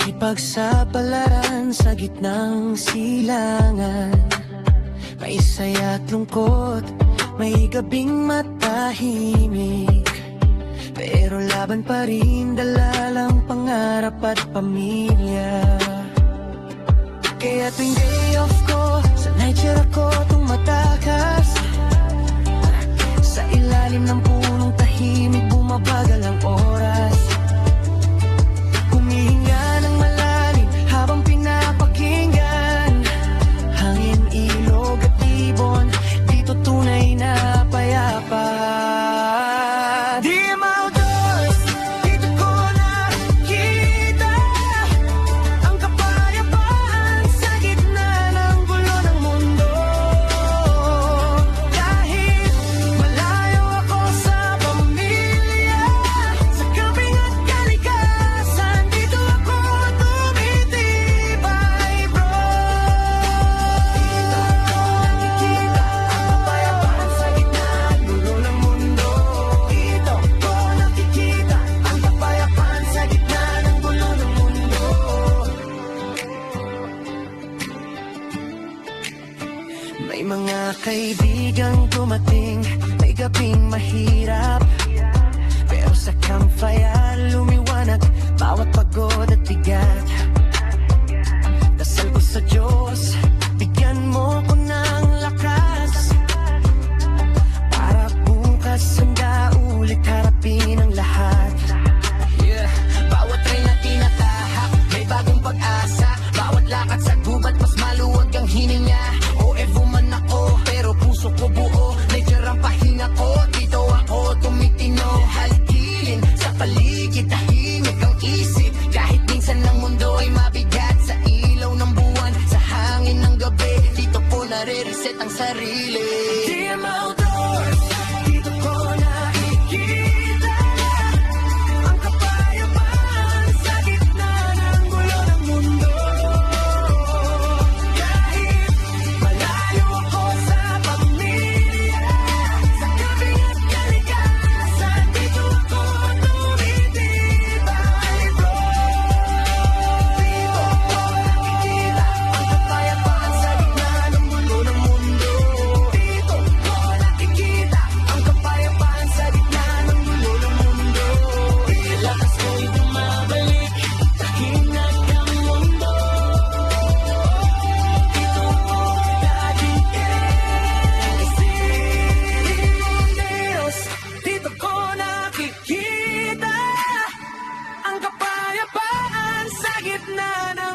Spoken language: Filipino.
Nakikipagsapalaran sa gitnang silangan. May saya at lungkot, may gabing matahimik, pero laban pa rin, dala lang pangarap at pamilya. Kaya tuwing day off ko, sa night share ako tumatakas. Sa ilalim ng punong tahimik, bumabagal ang oras. Humihinga ng malalim habang pinapakinggan hangin, ilog at ibon, dito tunay na payapa. May mga kaibigang dumating, may gabing mahirap, pero sa campfire lumiwanag bawat pagod at bigat. Dasal ko sa Diyos, bigyan mo ko ng lakas, para bukas handa ulit harapin ang lahat. Bawat train na tinatahak, may bagong pag-asa. Bawat lakad sa gubat, mas maluwag ang hininga. OFO man ako, pero puso ko buo. Nature ang pahinga ko, dito ako tumitino. Haligilin sa paligid, tahimik ang isip. Kahit minsan ang mundo ay mabigat, sa ilaw ng buwan, sa hangin ng gabi, dito po nare-reset ang sarili. DM Outdoors, dito ko nakikita ang kapayapaan sa gitna ng gulo ng mundo. Kahit malayo ako sa pamilya, sa gabi at kalikasan, dito ako tumitibay, bro. Dito ko nakikita ang kapayapaan sa gitna ng gulo ng mundo. Dito ko nakikita ang kapayapaan sa gitna ng gulo ng mundo. Lakas ko'y bumabalik, kahinag ang mundo. Dito ko laging Diyos, dito ko nakikita ang kapayapaan sa gitna ng